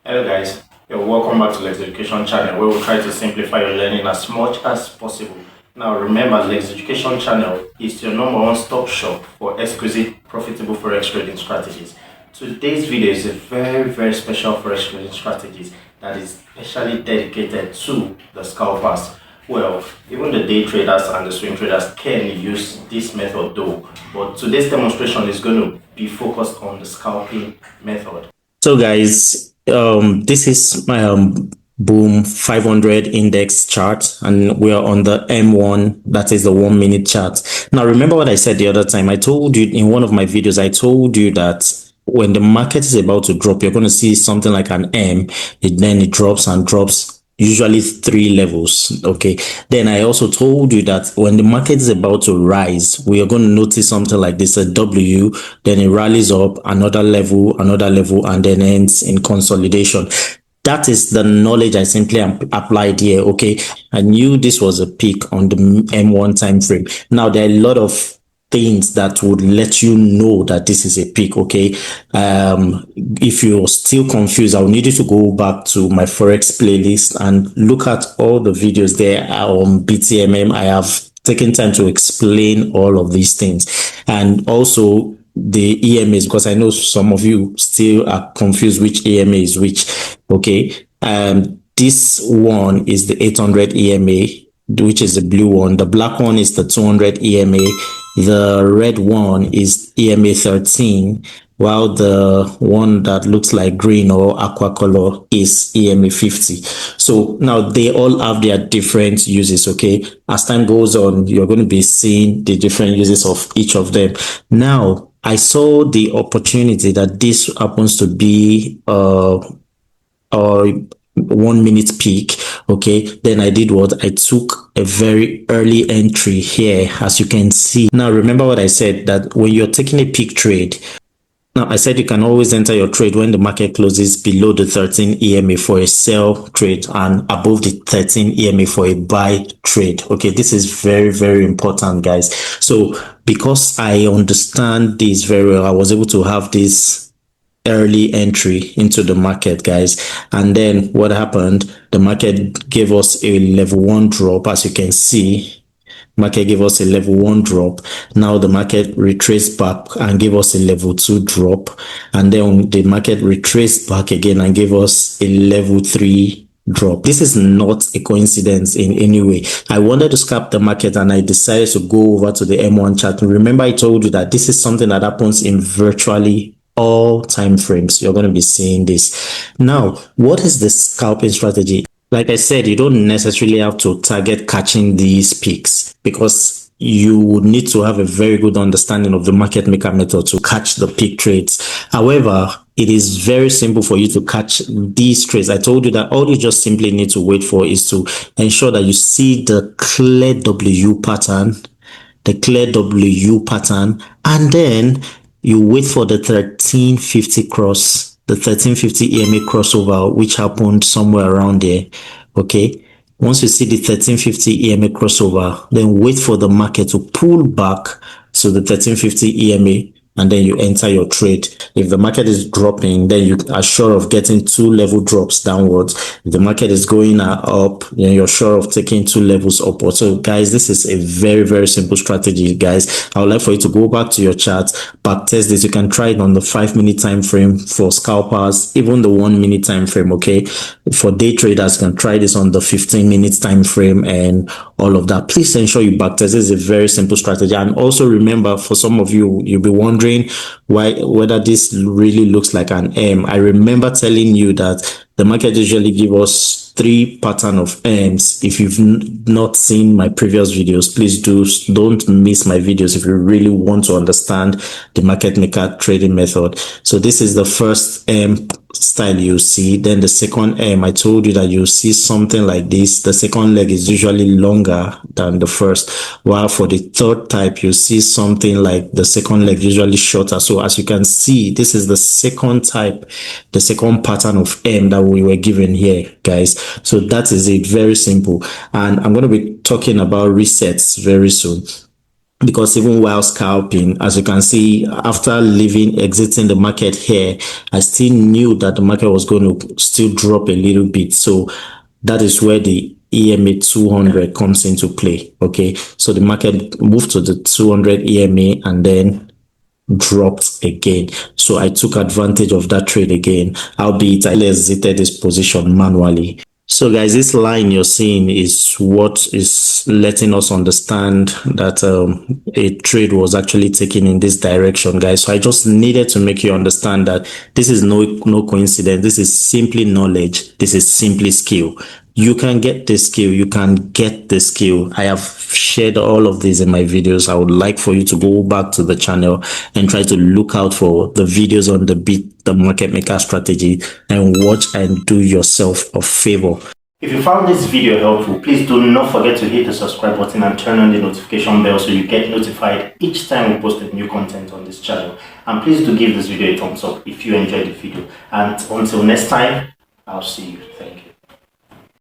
Hello guys, welcome back to Lex Education channel where we try to simplify your learning as much as possible. Now remember, Lex Education channel is your number one stop shop for exquisite profitable forex trading strategies. Today's video is a very special forex trading strategies that is specially dedicated to the scalpers. Well, even the day traders and the swing traders can use this method though, but today's demonstration is going to be focused on the scalping method. So guys, this is my boom 500 index chart, and we are on the M1, that is the 1 minute chart. Now remember what I said the other time. I told you in one of my videos, I told you that when the market is about to drop, you're going to see something like an M, then it drops and drops, usually 3 levels. Okay, then I also told you that when the market is about to rise, we are going to notice something like this, a W, then it rallies up another level, and then ends in consolidation. That is the knowledge I simply applied here. Okay, I knew this was a peak on the M1 time frame. Now there are a lot of things that would let you know that this is a peak. Okay, if you're still confused, I'll need you to go back to my forex playlist and look at all the videos there on BTMM. I have taken time to explain all of these things, and also the EMAs, because I know some of you still are confused which EMA is which. Okay, this one is the 800 EMA, which is the blue one. The black one is the 200 EMA. The red one is EMA 13, while the one that looks like green or aqua color is EMA 50. So now they all have their different uses. Okay, as time goes on, you're going to be seeing the different uses of each of them. Now I saw the opportunity that this happens to be a 1 minute peak. Okay, then I did what? I took a very early entry here, as you can see. Now remember what I said, that when you're taking a peak trade, now I said you can always enter your trade when the market closes below the 13 EMA for a sell trade and above the 13 EMA for a buy trade. Okay, this is very important, guys. So because I understand this very well, I was able to have this early entry into the market, guys. And then what happened, the market gave us a level 1 drop. As you can see, market gave us a level 1 drop. Now the market retraced back and gave us a level 2 drop, and then the market retraced back again and gave us a level 3 drop. This is not a coincidence in any way. I wanted to scalp the market and I decided to go over to the M1 chart. Remember, I told you that this is something that happens in virtually all time frames. You're going to be seeing this. Now, what is the scalping strategy? Like I said, you don't necessarily have to target catching these peaks, because you would need to have a very good understanding of the market maker method to catch the peak trades. However, it is very simple for you to catch these trades. I told you that all you just simply need to wait for is to ensure that you see the clear W pattern, and then you wait for the 1350 cross, the 1350 EMA crossover, which happened somewhere around there. Okay, once you see the 1350 EMA crossover, then wait for the market to pull back to the 1350 EMA, and then you enter your trade. If the market is dropping, then you are sure of getting 2 level drops downwards. If the market is going up, then you're sure of taking 2 levels upwards. So guys, this is a very simple strategy, guys. I would like for you to go back to your chart, back test this. You can try it on the 5 minute time frame for scalpers, even the 1 minute time frame. Okay, for day traders, you can try this on the 15 minutes time frame and all of that. Please ensure you back test. This is a very simple strategy. And also remember, for some of you, you'll be wondering whether this really looks like an M. I remember telling you that the market usually give us 3 pattern of M's. If you've not seen my previous videos, please don't miss my videos if you really want to understand the market maker trading method. So this is the first M style you see. Then the second M, I told you that you see something like this. The second leg is usually longer than the first, while for the third type you see something like the second leg usually shorter. So as you can see, this is the second type, the second pattern of M that we were given here, guys. So that is it, very simple. And I'm going to be talking about resets very soon. because even while scalping, as you can see, after exiting the market here, I still knew that the market was going to still drop a little bit. So that is where the EMA 200 comes into play. Okay, so the market moved to the 200 EMA and then dropped again. So I took advantage of that trade again, albeit I exited this position manually. So guys, this line you're seeing is what is letting us understand that a trade was actually taken in this direction, guys. So I just needed to make you understand that this is no coincidence. This is simply knowledge. This is simply skill. You can get the skill. You can get the skill. I have shared all of these in my videos. I would like for you to go back to the channel and try to look out for the videos on the market maker strategy and watch and do yourself a favor. If you found this video helpful, please do not forget to hit the subscribe button and turn on the notification bell so you get notified each time we post new content on this channel. And please do give this video a thumbs up if you enjoyed the video. And until next time, I'll see you. Thank you.